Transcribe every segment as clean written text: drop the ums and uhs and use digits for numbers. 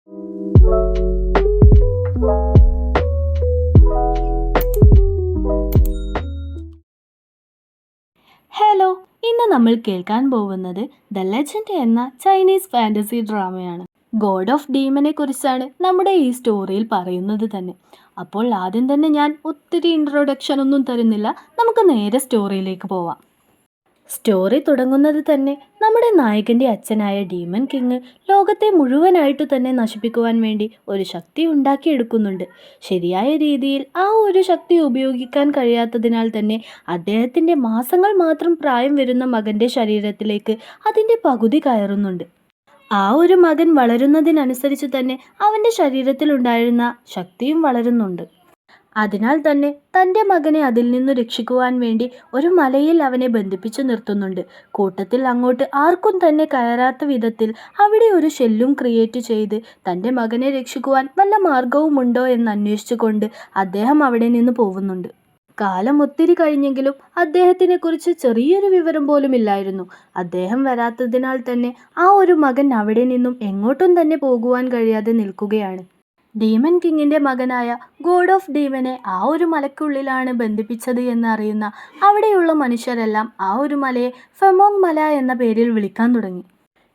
Hello, ഇന്ന് നമ്മൾ കേൾക്കാൻ പോകുന്നത് ദ ലെജൻഡ് എന്ന ചൈനീസ് ഫാന്റസി ഡ്രാമയാണ്. ഗോഡ് ഓഫ് ഡീമനെ കുറിച്ചാണ് നമ്മുടെ ഈ സ്റ്റോറിയിൽ പറയുന്നത് തന്നെ. അപ്പോൾ ആദ്യം തന്നെ ഞാൻ ഒത്തിരി ഇൻട്രൊഡക്ഷൻ ഒന്നും തരുന്നില്ല, നമുക്ക് നേരെ സ്റ്റോറിയിലേക്ക് പോവാം. സ്റ്റോറി തുടങ്ങുന്നത് തന്നെ നമ്മുടെ നായകൻ്റെ അച്ഛനായ ഡീമൻ കിങ് ലോകത്തെ മുഴുവനായിട്ട് തന്നെ നശിപ്പിക്കുവാൻ വേണ്ടി ഒരു ശക്തി ഉണ്ടാക്കിയെടുക്കുന്നുണ്ട്. ശരിയായ രീതിയിൽ ആ ഒരു ശക്തി ഉപയോഗിക്കാൻ കഴിയാത്തതിനാൽ തന്നെ അദ്ദേഹത്തിൻ്റെ മാസങ്ങൾ മാത്രം പ്രായം വരുന്ന മകൻ്റെ ശരീരത്തിലേക്ക് അതിൻ്റെ പകുതി കയറുന്നുണ്ട്. ആ ഒരു മകൻ വളരുന്നതിനനുസരിച്ച് തന്നെ അവൻ്റെ ശരീരത്തിലുണ്ടായിരുന്ന ശക്തിയും വളരുന്നുണ്ട്. അതിനാൽ തന്നെ തൻ്റെ മകനെ അതിൽ നിന്നു രക്ഷിക്കുവാൻ വേണ്ടി ഒരു മലയിൽ അവനെ ബന്ധിപ്പിച്ചു നിർത്തുന്നുണ്ട്. കൂട്ടത്തിൽ അങ്ങോട്ട് ആർക്കും തന്നെ കയറാത്ത വിധത്തിൽ അവിടെ ഒരു ഷെല്ലും ക്രിയേറ്റ് ചെയ്ത് തൻ്റെ മകനെ രക്ഷിക്കുവാൻ വല്ല മാർഗവുമുണ്ടോ എന്ന് അന്വേഷിച്ചുകൊണ്ട് അദ്ദേഹം അവിടെ നിന്ന് പോകുന്നുണ്ട്. കാലം ഒത്തിരി കഴിഞ്ഞെങ്കിലും അദ്ദേഹത്തിനെ കുറിച്ച് ചെറിയൊരു വിവരം പോലും ഇല്ലായിരുന്നു. അദ്ദേഹം വരാത്തതിനാൽ തന്നെ ആ ഒരു മകൻ അവിടെ നിന്നും എങ്ങോട്ടും തന്നെ പോകുവാൻ കഴിയാതെ നിൽക്കുകയാണ്. ഡീമൻ കിങ്ങിൻ്റെ മകനായ ഗോഡ് ഓഫ് ഡീമനെ ആ ഒരു മലയ്ക്കുള്ളിലാണ് ബന്ധിപ്പിച്ചത് എന്നറിയുന്ന അവിടെയുള്ള മനുഷ്യരെല്ലാം ആ ഒരു മലയെ ഫെമോങ് മല എന്ന പേരിൽ വിളിക്കാൻ തുടങ്ങി.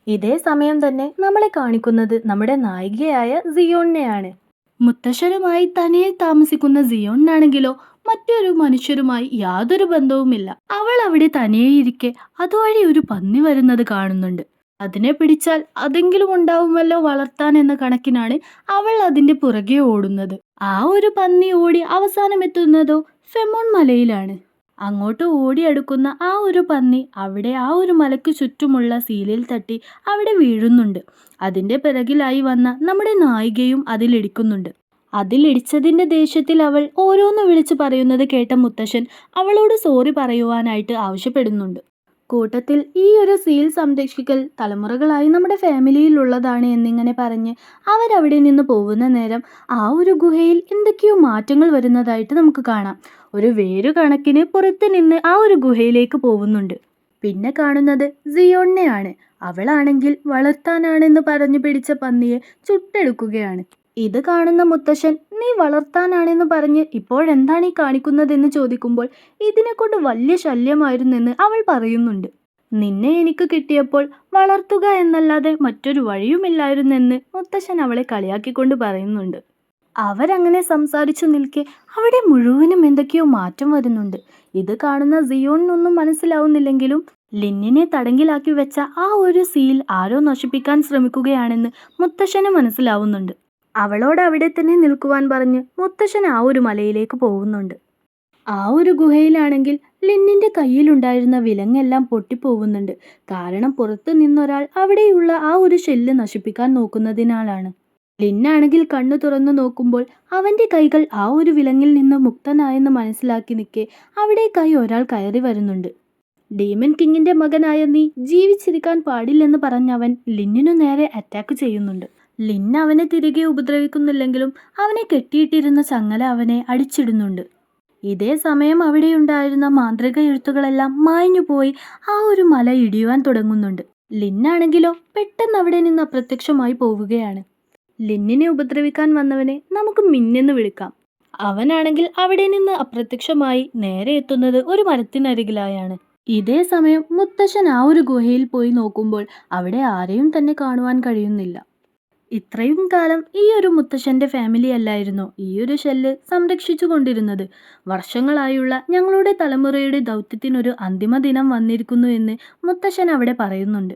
ഇതേ സമയം തന്നെ നമ്മളെ കാണിക്കുന്നത് നമ്മുടെ നായികയായ സിയോണിനെയാണ്. മുത്തശ്ശനുമായി തനിയെ താമസിക്കുന്ന സിയോണിനാണെങ്കിലോ മറ്റൊരു മനുഷ്യരുമായി യാതൊരു ബന്ധവുമില്ല. അവൾ അവിടെ തനിയെയിരിക്കെ അതുവഴി ഒരു പന്നി വരുന്നത് കാണുന്നുണ്ട്. അതിനെ പിടിച്ചാൽ അതെങ്കിലും ഉണ്ടാവുമല്ലോ വളർത്താൻ എന്ന കണക്കിനാണ് അവൾ അതിന്റെ പുറകെ ഓടുന്നത്. ആ ഒരു പന്നി ഓടി അവസാനം എത്തുന്നതോ ഫെമോൺ മലയിലാണ്. അങ്ങോട്ട് ഓടിയെടുക്കുന്ന ആ ഒരു പന്നി അവിടെ ആ ഒരു മലയ്ക്ക് ചുറ്റുമുള്ള സീലിൽ തട്ടി അവിടെ വീഴുന്നുണ്ട്. അതിന്റെ പിറകിലായി വന്ന നമ്മുടെ നായികയും അതിലിടിക്കുന്നുണ്ട്. അതിലിടിച്ചതിന്റെ ദേഷ്യത്തിൽ അവൾ ഓരോന്ന് വിളിച്ചു പറയുന്നത് കേട്ട മുത്തശ്ശൻ അവളോട് സോറി പറയുവാനായിട്ട് ആവശ്യപ്പെടുന്നുണ്ട്. കൂട്ടത്തിൽ ഈ ഒരു സീൽ സംരക്ഷിക്കൽ തലമുറകളായി നമ്മുടെ ഫാമിലിയിലുള്ളതാണ് എന്നിങ്ങനെ പറഞ്ഞ് അവരവിടെ നിന്ന് പോകുന്ന നേരം ആ ഒരു ഗുഹയിൽ എന്തൊക്കെയോ മാറ്റങ്ങൾ വരുന്നതായിട്ട് നമുക്ക് കാണാം. ഒരു വേരു കണക്കിന് പുറത്ത് നിന്ന് ആ ഒരു ഗുഹയിലേക്ക് പോകുന്നുണ്ട്. പിന്നെ കാണുന്നത് സിയോണിനെയാണ്. അവളാണെങ്കിൽ വളർത്താനാണെന്ന് പറഞ്ഞു പിടിച്ച പന്നിയെ ചുട്ടെടുക്കുകയാണ്. ഇത് കാണുന്ന മുത്തശ്ശൻ നീ വളർത്താനാണെന്ന് പറഞ്ഞ് ഇപ്പോഴെന്താണ് ഈ കാണിക്കുന്നതെന്ന് ചോദിക്കുമ്പോൾ ഇതിനെക്കൊണ്ട് വലിയ ശല്യമായിരുന്നെന്ന് അവൾ പറയുന്നുണ്ട്. നിന്നെ എനിക്ക് കിട്ടിയപ്പോൾ വളർത്തുക എന്നല്ലാതെ മറ്റൊരു വഴിയുമില്ലായിരുന്നെന്ന് മുത്തശ്ശൻ അവളെ കളിയാക്കിക്കൊണ്ട് പറയുന്നുണ്ട്. അവരങ്ങനെ സംസാരിച്ചു നിൽക്കെ അവിടെ മുഴുവനും എന്തൊക്കെയോ മാറ്റം വരുന്നുണ്ട്. ഇത് കാണുന്ന സിയോണിനൊന്നും മനസ്സിലാവുന്നില്ലെങ്കിലും ലിന്നിനെ തടങ്കിലാക്കി വെച്ച ആ ഒരു സീൽ ആരോ നശിപ്പിക്കാൻ ശ്രമിക്കുകയാണെന്ന് മുത്തശ്ശന് മനസ്സിലാവുന്നുണ്ട്. അവളോട് അവിടെ തന്നെ നിൽക്കുവാൻ പറഞ്ഞ് മുത്തശ്ശൻ ആ ഒരു മലയിലേക്ക് പോകുന്നുണ്ട്. ആ ഒരു ഗുഹയിലാണെങ്കിൽ ലിന്നിൻ്റെ കയ്യിലുണ്ടായിരുന്ന വിലങ്ങെല്ലാം പൊട്ടിപ്പോകുന്നുണ്ട്. കാരണം പുറത്തു നിന്നൊരാൾ അവിടെയുള്ള ആ ഒരു ഷെല്ല് നശിപ്പിക്കാൻ നോക്കുന്നതിനാലാണ്. ലിന്നാണെങ്കിൽ കണ്ണു തുറന്നു നോക്കുമ്പോൾ അവൻ്റെ കൈകൾ ആ ഒരു വിലങ്ങിൽ നിന്ന് മുക്തനായെന്ന് മനസ്സിലാക്കി നിൽക്കെ അവിടേക്കായി ഒരാൾ കയറി വരുന്നുണ്ട്. ഡീമൻ കിങ്ങിൻ്റെ മകനായ നീ ജീവിച്ചിരിക്കാൻ പാടില്ലെന്ന് പറഞ്ഞവൻ ലിന്നിനു നേരെ അറ്റാക്ക് ചെയ്യുന്നുണ്ട്. ലിൻ അവനെ തിരികെ ഉപദ്രവിക്കുന്നില്ലെങ്കിലും അവനെ കെട്ടിയിട്ടിരുന്ന ചങ്ങല അവനെ അടിച്ചിടുന്നുണ്ട്. ഇതേ സമയം അവിടെയുണ്ടായിരുന്ന മാന്ത്രിക എഴുത്തുകളെല്ലാം മായ്ഞ്ഞു പോയി ആ ഒരു മല ഇടിയുവാൻ തുടങ്ങുന്നുണ്ട്. ലിന്നാണെങ്കിലോ പെട്ടെന്ന് അവിടെ നിന്ന് അപ്രത്യക്ഷമായി പോവുകയാണ്. ലിന്നിനെ ഉപദ്രവിക്കാൻ വന്നവനെ നമുക്ക് മിന്നെന്ന് വിളിക്കാം. അവനാണെങ്കിൽ അവിടെ നിന്ന് അപ്രത്യക്ഷമായി നേരെ എത്തുന്നത് ഒരു മരത്തിനരികിലായാണ്. ഇതേ സമയം മുത്തശ്ശൻ ആ ഒരു ഗുഹയിൽ പോയി നോക്കുമ്പോൾ അവിടെ ആരെയും തന്നെ കാണുവാൻ കഴിയുന്നില്ല. ഇത്രയും കാലം ഈ ഒരു മുത്തശ്ശൻ്റെ ഫാമിലി അല്ലായിരുന്നോ ഈ ഒരു ഷെല്ല് സംരക്ഷിച്ചു കൊണ്ടിരുന്നത്? വർഷങ്ങളായുള്ള ഞങ്ങളുടെ തലമുറയുടെ ദൗത്യത്തിനൊരു അന്തിമ ദിനം വന്നിരിക്കുന്നു എന്ന് മുത്തശ്ശൻ അവിടെ പറയുന്നുണ്ട്.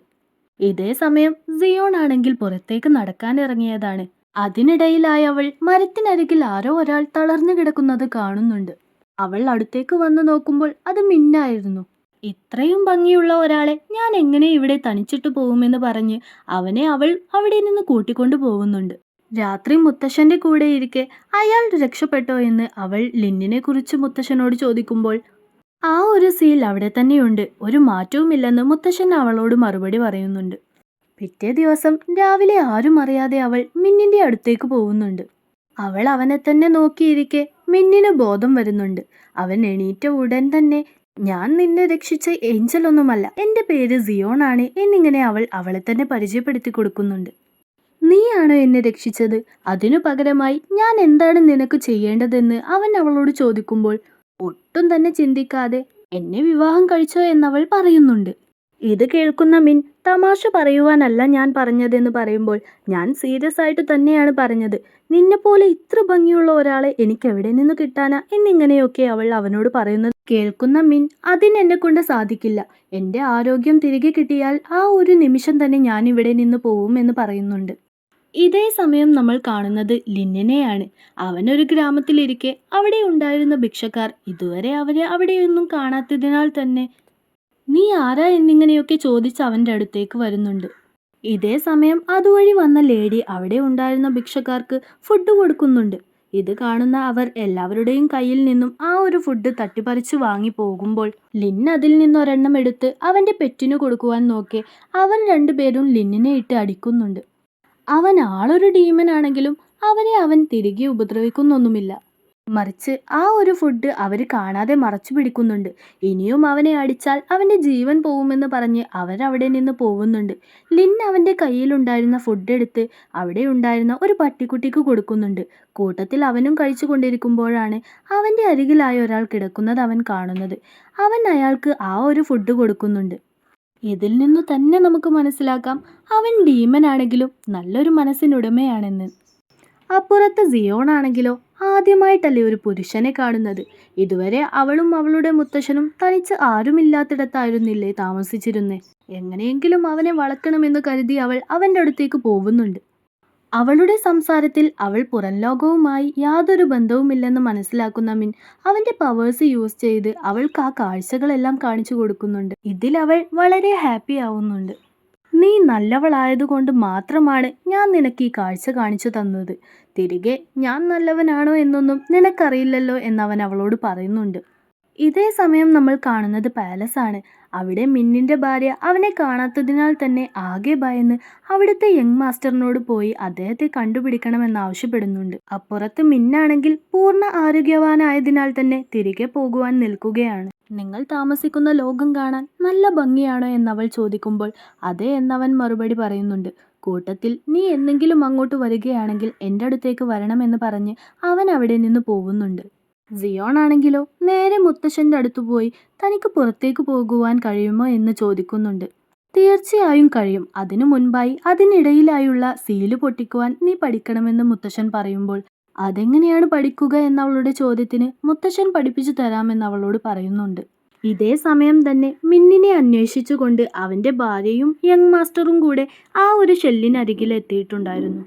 ഇതേ സമയം സിയോൺ ആണെങ്കിൽ പുറത്തേക്ക് നടക്കാനിറങ്ങിയതാണ്. അതിനിടയിലായി അവൾ മരത്തിനരികിൽ ആരോ ഒരാൾ തളർന്നു കിടക്കുന്നത് കാണുന്നുണ്ട്. അവൾ അടുത്തേക്ക് വന്നു നോക്കുമ്പോൾ അത് മിന്നായിരുന്നു. ഇത്രയും ഭംഗിയുള്ള ഒരാളെ ഞാൻ എങ്ങനെ ഇവിടെ തനിച്ചിട്ട് പോകുമെന്ന് പറഞ്ഞ് അവനെ അവൾ അവിടെ നിന്ന് കൂട്ടിക്കൊണ്ടു പോകുന്നുണ്ട്. രാത്രി മുത്തശ്ശന്റെ കൂടെ ഇരിക്കെ അയാൾ രക്ഷപ്പെട്ടോ എന്ന് അവൾ ലിന്നിനെ കുറിച്ച് മുത്തശ്ശനോട് ചോദിക്കുമ്പോൾ ആ ഒരു സീൽ അവിടെ തന്നെയുണ്ട്, ഒരു മാറ്റവുമില്ലെന്ന് മുത്തശ്ശൻ അവളോട് മറുപടി പറയുന്നുണ്ട്. പിറ്റേ ദിവസം രാവിലെ ആരും അറിയാതെ അവൾ മിന്നിന്റെ അടുത്തേക്ക് പോകുന്നുണ്ട്. അവൾ അവനെ തന്നെ നോക്കിയിരിക്കെ മിന്നിന് ബോധം വരുന്നുണ്ട്. അവൻ എണീറ്റ ഉടൻ തന്നെ ഞാൻ നിന്നെ രക്ഷിച്ച ഏഞ്ചൽ ഒന്നുമല്ല, എൻ്റെ പേര് സിയോൺ ആണ് എന്നിങ്ങനെ അവൾ അവളെ തന്നെ പരിചയപ്പെടുത്തി കൊടുക്കുന്നുണ്ട്. നീയാണോ എന്നെ രക്ഷിച്ചത്? അതിനു പകരമായി ഞാൻ എന്താണ് നിനക്ക് ചെയ്യേണ്ടതെന്ന് അവൻ അവളോട് ചോദിക്കുമ്പോൾ ഒട്ടും തന്നെ ചിന്തിക്കാതെ എന്നെ വിവാഹം കഴിച്ചോ എന്നവൾ പറയുന്നുണ്ട്. ഇത് കേൾക്കുന്ന മിൻ തമാശ പറയുവാനല്ല ഞാൻ പറഞ്ഞതെന്ന് പറയുമ്പോൾ ഞാൻ സീരിയസ് ആയിട്ട് തന്നെയാണ് പറഞ്ഞത്. നിന്നെപ്പോലെ ഇത്ര ഭംഗിയുള്ള ഒരാളെ എനിക്ക് എവിടെ നിന്ന് കിട്ടാനാ എന്നിങ്ങനെയൊക്കെ അവൾ അവനോട് പറയുന്നത് കേൾക്കുന്ന മിൻ അതിനെന്നെ കൊണ്ട് സാധിക്കില്ല. എൻ്റെ ആരോഗ്യം തിരികെ കിട്ടിയാൽ ആ ഒരു നിമിഷം തന്നെ ഞാൻ ഇവിടെ നിന്ന് പോവും എന്ന് പറയുന്നുണ്ട്. ഇതേ സമയം നമ്മൾ കാണുന്നത് ലിന്നിനെയാണ്. അവനൊരു ഗ്രാമത്തിലിരിക്കെ അവിടെ ഉണ്ടായിരുന്ന ഭിക്ഷക്കാർ ഇതുവരെ അവരെ അവിടെയൊന്നും കാണാത്തതിനാൽ തന്നെ നീ ആരാ എന്നിങ്ങനെയൊക്കെ ചോദിച്ച് അവൻ്റെ അടുത്തേക്ക് വരുന്നുണ്ട്. ഇതേ സമയം അതുവഴി വന്ന ലേഡി അവിടെ ഉണ്ടായിരുന്ന ഭിക്ഷക്കാർക്ക് ഫുഡ് കൊടുക്കുന്നുണ്ട്. ഇത് കാണുന്ന അവർ എല്ലാവരുടെയും കയ്യിൽ നിന്നും ആ ഒരു ഫുഡ് തട്ടിപ്പറിച്ച് വാങ്ങി പോകുമ്പോൾ ലിൻ അതിൽ നിന്നൊരെണ്ണം എടുത്ത് അവൻ്റെ പെറ്റിനു കൊടുക്കുവാൻ നോക്കെ അവർ രണ്ടുപേരും ലിന്നിനെ ഇട്ട് അടിക്കുന്നുണ്ട്. അവൻ ആളൊരു ഡീമൻ ആണെങ്കിലും അവരെ അവൻ തിരികെ ഉപദ്രവിക്കുന്നൊന്നുമില്ല. മറിച്ച് ആ ഒരു ഫുഡ് അവർ കാണാതെ മറച്ചു പിടിക്കുന്നുണ്ട്. ഇനിയും അവനെ അടിച്ചാൽ അവൻ്റെ ജീവൻ പോവുമെന്ന് പറഞ്ഞ് അവരവിടെ നിന്ന് പോകുന്നുണ്ട്. ലിൻ അവൻ്റെ കയ്യിലുണ്ടായിരുന്ന ഫുഡ് എടുത്ത് അവിടെ ഉണ്ടായിരുന്ന ഒരു പട്ടിക്കുട്ടിക്ക് കൊടുക്കുന്നുണ്ട്. കൂട്ടത്തിൽ അവനും കഴിച്ചു കൊണ്ടിരിക്കുമ്പോഴാണ് അവൻ്റെ അരികിലായ ഒരാൾ കിടക്കുന്നത് അവൻ കാണുന്നത്. അവൻ അയാൾക്ക് ആ ഒരു ഫുഡ് കൊടുക്കുന്നുണ്ട്. ഇതിൽ നിന്നു തന്നെ നമുക്ക് മനസ്സിലാക്കാം അവൻ ഡീമനാണെങ്കിലും നല്ലൊരു മനസ്സിനുടമയാണെന്ന്. അപ്പുറത്ത് സിയോൺ ആണെങ്കിലോ ആദ്യമായിട്ടല്ലേ ഒരു പുരുഷനെ കാണുന്നത്. ഇതുവരെ അവളും അവളുടെ മുത്തശ്ശനും തനിച്ച് ആരുമില്ലാത്തിടത്തായിരുന്നില്ലേ താമസിച്ചിരുന്നേ. എങ്ങനെയെങ്കിലും അവനെ വളർത്തണമെന്ന് കരുതി അവൾ അവൻ്റെ അടുത്തേക്ക് പോകുന്നുണ്ട്. അവളുടെ സംസാരത്തിൽ അവൾ പുറം ലോകവുമായി യാതൊരു ബന്ധവുമില്ലെന്ന് മനസ്സിലാക്കുന്ന മിൻ അവൻ്റെ പവേഴ്സ് യൂസ് ചെയ്ത് അവൾക്ക് ആ കാഴ്ചകളെല്ലാം കാണിച്ചു കൊടുക്കുന്നുണ്ട്. ഇതിൽ അവൾ വളരെ ഹാപ്പി ആവുന്നുണ്ട്. നീ നല്ലവളായതുകൊണ്ട് മാത്രമാണ് ഞാൻ നിനക്ക് ഈ കാഴ്ച കാണിച്ചു തന്നത്. തിരികെ ഞാൻ നല്ലവനാണോ എന്നൊന്നും നിനക്കറിയില്ലല്ലോ എന്നവൻ അവളോട് പറയുന്നുണ്ട്. ഇതേ സമയം നമ്മൾ കാണുന്നത് പാലസ് ആണ്. അവിടെ മിന്നിൻ്റെ ഭാര്യ അവനെ കാണാത്തതിനാൽ തന്നെ ആകെ ഭയന്ന് അവിടുത്തെ യങ് മാസ്റ്ററിനോട് പോയി അദ്ദേഹത്തെ കണ്ടുപിടിക്കണമെന്ന് ആവശ്യപ്പെടുന്നുണ്ട്. അപ്പുറത്ത് മിന്നാണെങ്കിൽ പൂർണ്ണ ആരോഗ്യവാനായതിനാൽ തന്നെ തിരികെ പോകുവാൻ നിൽക്കുകയാണ്. നിങ്ങൾ താമസിക്കുന്ന ലോകം കാണാൻ നല്ല ഭംഗിയാണോ എന്നവൾ ചോദിക്കുമ്പോൾ അതെ എന്നവൻ മറുപടി പറയുന്നുണ്ട്. കൂട്ടത്തിൽ നീ എന്തെങ്കിലും അങ്ങോട്ട് വരികയാണെങ്കിൽ എൻ്റെ അടുത്തേക്ക് വരണമെന്ന് പറഞ്ഞ് അവൻ അവിടെ നിന്ന് പോകുന്നുണ്ട്. സിയോൺ ആണെങ്കിലോ നേരെ മുത്തശ്ശൻ്റെ അടുത്ത് പോയി തനിക്ക് പുറത്തേക്ക് പോകുവാൻ കഴിയുമോ എന്ന് ചോദിക്കുന്നുണ്ട്. തീർച്ചയായും കഴിയും. അതിനു മുൻപായി അതിനിടയിലായുള്ള സീല് പൊട്ടിക്കുവാൻ നീ പഠിക്കണമെന്ന് മുത്തശ്ശൻ പറയുമ്പോൾ അതെങ്ങനെയാണ് പഠിക്കുക എന്നവളുടെ ചോദ്യത്തിന് മുത്തശ്ശൻ പഠിപ്പിച്ചു തരാമെന്ന് അവളോട് പറയുന്നുണ്ട്. ഇതേ സമയം തന്നെ മിന്നിനെ അന്വേഷിച്ചുകൊണ്ട് അവൻ്റെ ഭാര്യയും യങ് മാസ്റ്ററും കൂടെ ആ ഒരു ഷെല്ലിനരികിൽ എത്തിയിട്ടുണ്ടായിരുന്നു.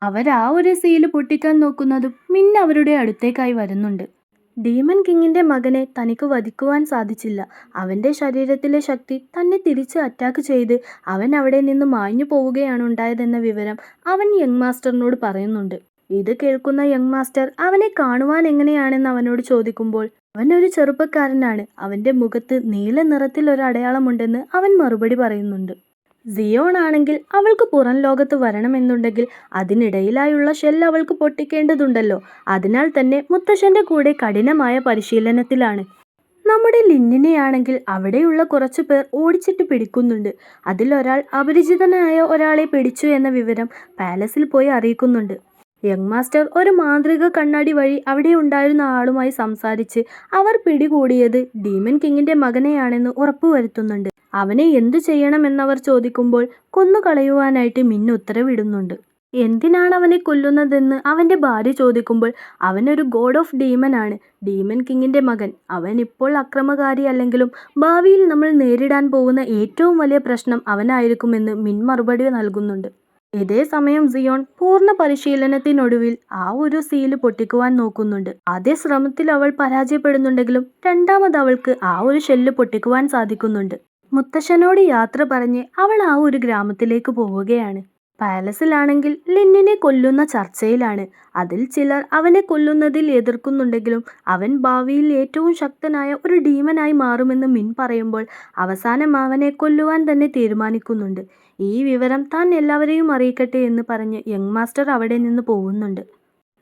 അവർ ആ ഒരു സീല് പൊട്ടിക്കാൻ നോക്കുന്നതും മിന്ന് അവരുടെ അടുത്തേക്കായി വരുന്നുണ്ട്. ഡീമൻ കിങ്ങിൻ്റെ മകനെ തനിക്ക് വധിക്കുവാൻ സാധിച്ചില്ല. അവൻ്റെ ശരീരത്തിലെ ശക്തി തന്നെ തിരിച്ച് അറ്റാക്ക് ചെയ്ത് അവൻ അവിടെ നിന്ന് മാഞ്ഞു പോവുകയാണ് ഉണ്ടായതെന്ന വിവരം അവൻ യങ് മാസ്റ്ററിനോട് പറയുന്നുണ്ട്. ഇത് കേൾക്കുന്ന യങ് മാസ്റ്റർ അവനെ കാണുവാൻ എങ്ങനെയാണെന്ന് അവനോട് ചോദിക്കുമ്പോൾ അവൻ ഒരു ചെറുപ്പക്കാരനാണ്. അവൻ്റെ മുഖത്ത് നീല നിറത്തിൽ ഒരു അടയാളമുണ്ടെന്ന് അവൻ മറുപടി പറയുന്നുണ്ട്. സിയോൺ ആണെങ്കിൽ അവൾക്ക് പുറം ലോകത്ത് വരണമെന്നുണ്ടെങ്കിൽ അതിനിടയിലായുള്ള ഷെൽ അവൾക്ക് പൊട്ടിക്കേണ്ടതുണ്ടല്ലോ. അതിനാൽ തന്നെ മുത്തശ്ശൻ്റെ കൂടെ കഠിനമായ പരിശീലനത്തിലാണ്. നമ്മുടെ ലിന്നിനെയാണെങ്കിൽ അവിടെയുള്ള കുറച്ചു പേർ ഓടിച്ചിട്ട് പിടിക്കുന്നുണ്ട്. അതിലൊരാൾ അപരിചിതനായ ഒരാളെ പിടിച്ചു എന്ന വിവരം പാലസിൽ പോയി അറിയിക്കുന്നുണ്ട്. യങ് മാസ്റ്റർ ഒരു മാന്ത്രിക കണ്ണാടി വഴി അവിടെ ഉണ്ടായിരുന്ന ആളുമായി സംസാരിച്ച് അവർ പിടികൂടിയത് ഡീമൻ കിങ്ങിൻ്റെ മകനെയാണെന്ന് ഉറപ്പുവരുത്തുന്നുണ്ട്. അവനെ എന്തു ചെയ്യണമെന്നവർ ചോദിക്കുമ്പോൾ കൊന്നുകളയുവാനായിട്ട് മിന്നു ഉത്തരവിടുന്നുണ്ട്. എന്തിനാണ് അവനെ കൊല്ലുന്നതെന്ന് അവൻ്റെ ഭാര്യ ചോദിക്കുമ്പോൾ അവനൊരു ഗോഡ് ഓഫ് ഡീമൻ ആണ്, ഡീമൻ കിങ്ങിൻ്റെ മകൻ. അവൻ ഇപ്പോൾ അക്രമകാരി അല്ലെങ്കിലും ഭാവിയിൽ നമ്മൾ നേരിടാൻ പോകുന്ന ഏറ്റവും വലിയ പ്രശ്നം അവനായിരിക്കുമെന്ന് മിൻ മറുപടി നൽകുന്നുണ്ട്. ഇതേ സമയം സിയോൺ പൂർണ്ണ പരിശീലനത്തിനൊടുവിൽ ആ ഒരു സീല് പൊട്ടിക്കുവാൻ നോക്കുന്നുണ്ട്. ആദ്യ ശ്രമത്തിൽ അവൾ പരാജയപ്പെടുന്നുണ്ടെങ്കിലും രണ്ടാമത് അവൾക്ക് ആ ഒരു ഷെല്ല് പൊട്ടിക്കുവാൻ സാധിക്കുന്നുണ്ട്. മുത്തശ്ശനോട് യാത്ര പറഞ്ഞ് അവൾ ആ ഒരു ഗ്രാമത്തിലേക്ക് പോവുകയാണ്. പാലസിലാണെങ്കിൽ ലിന്നിനെ കൊല്ലുന്ന ചർച്ചയിലാണ്. അതിൽ ചിലർ അവനെ കൊല്ലുന്നതിൽ എതിർക്കുന്നുണ്ടെങ്കിലും അവൻ ഭാവിയിൽ ഏറ്റവും ശക്തനായ ഒരു ഡീമനായി മാറുമെന്ന് മിൻ പറയുമ്പോൾ അവസാനം അവനെ കൊല്ലുവാൻ തന്നെ തീരുമാനിക്കുന്നുണ്ട്. ഈ വിവരം താൻ എല്ലാവരെയും അറിയിക്കട്ടെ എന്ന് പറഞ്ഞ് യങ് മാസ്റ്റർ അവിടെ നിന്ന് പോകുന്നുണ്ട്.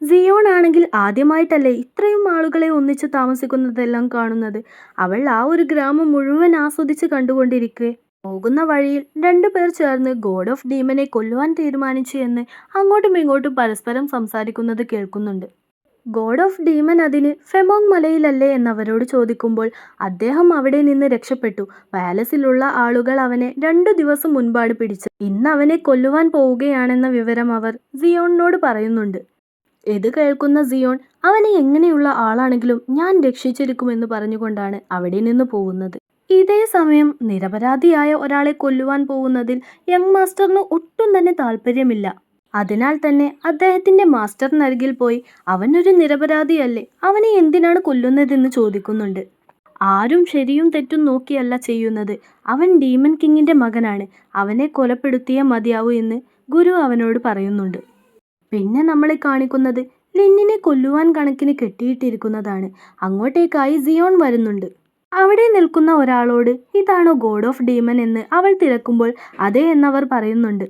സിയോൺ ആണെങ്കിൽ ആദ്യമായിട്ടല്ലേ ഇത്രയും ആളുകളെ ഒന്നിച്ച് താമസിക്കുന്നതെല്ലാം കാണുന്നത്. അവൾ ആ ഒരു ഗ്രാമം മുഴുവൻ ആസ്വദിച്ച് കണ്ടുകൊണ്ടിരിക്കെ പോകുന്ന വഴിയിൽ രണ്ടുപേർ ചേർന്ന് ഗോഡ് ഓഫ് ഡീമനെ കൊല്ലുവാൻ തീരുമാനിച്ചു എന്ന് അങ്ങോട്ടും ഇങ്ങോട്ടും പരസ്പരം സംസാരിക്കുന്നത് കേൾക്കുന്നുണ്ട്. ഗോഡ് ഓഫ് ഡീമൻ അതിന് ഫെമോങ് മലയിലല്ലേ എന്നവരോട് ചോദിക്കുമ്പോൾ അദ്ദേഹം അവിടെ നിന്ന് രക്ഷപ്പെട്ടു. പാലസിലുള്ള ആളുകൾ അവനെ 2 ദിവസം മുൻപാണ് പിടിച്ചത്. ഇന്ന് അവനെ കൊല്ലുവാൻ പോവുകയാണെന്ന വിവരം അവർ സിയോണിനോട് പറയുന്നുണ്ട്. ഇത് കേൾക്കുന്ന സിയോൺ അവനെ എങ്ങനെയുള്ള ആളാണെങ്കിലും ഞാൻ രക്ഷിച്ചിരിക്കുമെന്ന് പറഞ്ഞുകൊണ്ടാണ് അവിടെ നിന്ന് പോകുന്നത്. ഇതേ സമയം നിരപരാധിയായ ഒരാളെ കൊല്ലുവാൻ പോകുന്നതിൽ യങ് മാസ്റ്ററിന് ഒട്ടും തന്നെ താല്പര്യമില്ല. അതിനാൽ തന്നെ അദ്ദേഹത്തിന്റെ മാസ്റ്ററിനരികിൽ പോയി അവനൊരു നിരപരാധിയല്ലേ, അവനെ എന്തിനാണ് കൊല്ലുന്നതെന്ന് ചോദിക്കുന്നുണ്ട്. ആരും ശരിയും തെറ്റും നോക്കിയല്ല ചെയ്യുന്നത്, അവൻ ഡീമൻ കിങ്ങിന്റെ മകനാണ്, അവനെ കൊലപ്പെടുത്തിയേ മതിയാവൂ എന്ന് ഗുരു അവനോട് പറയുന്നുണ്ട്. പിന്നെ നമ്മളെ കാണിക്കുന്നത് ലിന്നിനെ കൊല്ലുവാൻ കണക്കിന് കെട്ടിയിട്ടിരിക്കുന്നതാണ്. അങ്ങോട്ടേക്കായി സിയോൺ വരുന്നുണ്ട്. അവിടെ നിൽക്കുന്ന ഒരാളോട് ഇതാണോ ഗോഡ് ഓഫ് ഡീമൻ എന്ന് അവൾ തിരക്കുമ്പോൾ അതെ എന്നവർ പറയുന്നുണ്ട്.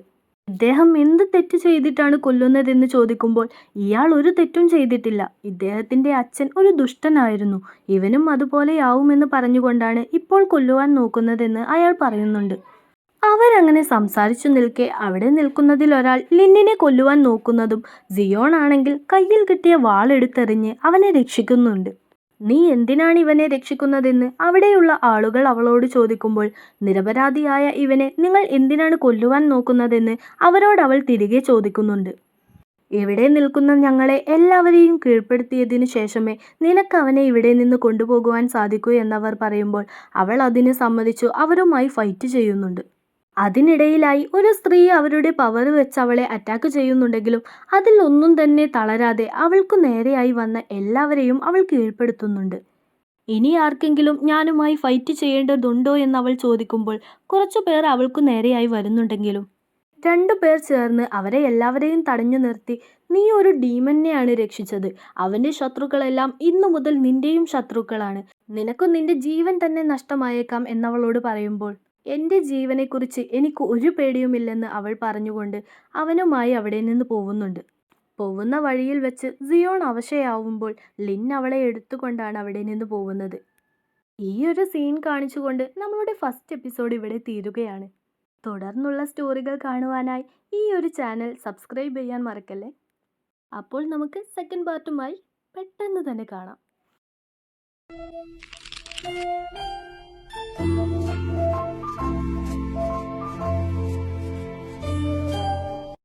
ഇദ്ദേഹം എന്ത് തെറ്റ് ചെയ്തിട്ടാണ് കൊല്ലുന്നതെന്ന് ചോദിക്കുമ്പോൾ ഇയാൾ ഒരു തെറ്റും ചെയ്തിട്ടില്ല, ഇദ്ദേഹത്തിന്റെ അച്ഛൻ ഒരു ദുഷ്ടനായിരുന്നു, ഇവനും അതുപോലെയാവുമെന്ന് പറഞ്ഞുകൊണ്ടാണ് ഇപ്പോൾ കൊല്ലുവാൻ നോക്കുന്നതെന്ന് അയാൾ പറയുന്നുണ്ട്. അവരങ്ങനെ സംസാരിച്ചു നിൽക്കെ അവിടെ നിൽക്കുന്നതിൽ ഒരാൾ ലിന്നിനെ കൊല്ലുവാൻ നോക്കുന്നതും സിയോൺ ആണെങ്കിൽ കയ്യിൽ കിട്ടിയ വാളെടുത്തെറിഞ്ഞ് അവനെ രക്ഷിക്കുന്നുണ്ട്. നീ എന്തിനാണ് ഇവനെ രക്ഷിക്കുന്നതെന്ന് അവിടെയുള്ള ആളുകൾ അവളോട് ചോദിക്കുമ്പോൾ നിരപരാധിയായ ഇവനെ നിങ്ങൾ എന്തിനാണ് കൊല്ലുവാൻ നോക്കുന്നതെന്ന് അവരോട് അവൾ തിരികെ ചോദിക്കുന്നുണ്ട്. ഇവിടെ നിൽക്കുന്ന ഞങ്ങളെ എല്ലാവരെയും കീഴ്പ്പെടുത്തിയതിനു ശേഷമേ നിനക്ക് അവനെ ഇവിടെ നിന്ന് കൊണ്ടുപോകുവാൻ സാധിക്കൂ എന്നവർ പറയുമ്പോൾ അവൾ അതിന് സമ്മതിച്ചു അവരുമായി ഫൈറ്റ് ചെയ്യുന്നുണ്ട്. അതിനിടയിലായി ഒരു സ്ത്രീ അവരുടെ പവർ വെച്ച് അവളെ അറ്റാക്ക് ചെയ്യുന്നുണ്ടെങ്കിലും അതിൽ ഒന്നും തന്നെ തളരാതെ അവൾക്കു നേരെയായി വന്ന എല്ലാവരെയും അവൾ കീഴ്പ്പെടുത്തുന്നുണ്ട്. ഇനി ആർക്കെങ്കിലും ഞാനുമായി ഫൈറ്റ് ചെയ്യേണ്ടതുണ്ടോ എന്നവൾ ചോദിക്കുമ്പോൾ കുറച്ചു പേർ അവൾക്കു നേരെയായി വരുന്നുണ്ടെങ്കിലും 2 പേർ ചേർന്ന് അവരെ എല്ലാവരെയും തടഞ്ഞു നിർത്തി നീ ഒരു ഡീമനെയാണ് രക്ഷിച്ചത്, അവന്റെ ശത്രുക്കളെല്ലാം ഇന്നു മുതൽ നിന്റെയും ശത്രുക്കളാണ്, നിനക്കു നിന്റെ ജീവൻ തന്നെ നഷ്ടമായേക്കാം എന്നവളോട് പറയുമ്പോൾ എൻ്റെ ജീവനെക്കുറിച്ച് എനിക്ക് ഒരു പേടിയുമില്ലെന്ന് അവൾ പറഞ്ഞുകൊണ്ട് അവനുമായി അവിടെ നിന്ന് പോകുന്നുണ്ട്. പോകുന്ന വഴിയിൽ വെച്ച് സിയോൺ അവശയാവുമ്പോൾ ലിൻ അവളെ എടുത്തുകൊണ്ടാണ് അവിടെ നിന്ന് പോകുന്നത്. ഈ ഒരു സീൻ കാണിച്ചുകൊണ്ട് നമ്മളുടെ ഫസ്റ്റ് എപ്പിസോഡ് ഇവിടെ തീരുകയാണ്. തുടർന്നുള്ള സ്റ്റോറികൾ കാണുവാനായി ഈ ഒരു ചാനൽ സബ്സ്ക്രൈബ് ചെയ്യാൻ മറക്കല്ലേ. അപ്പോൾ നമുക്ക് സെക്കൻഡ് പാർട്ടുമായി പെട്ടെന്ന് തന്നെ കാണാം.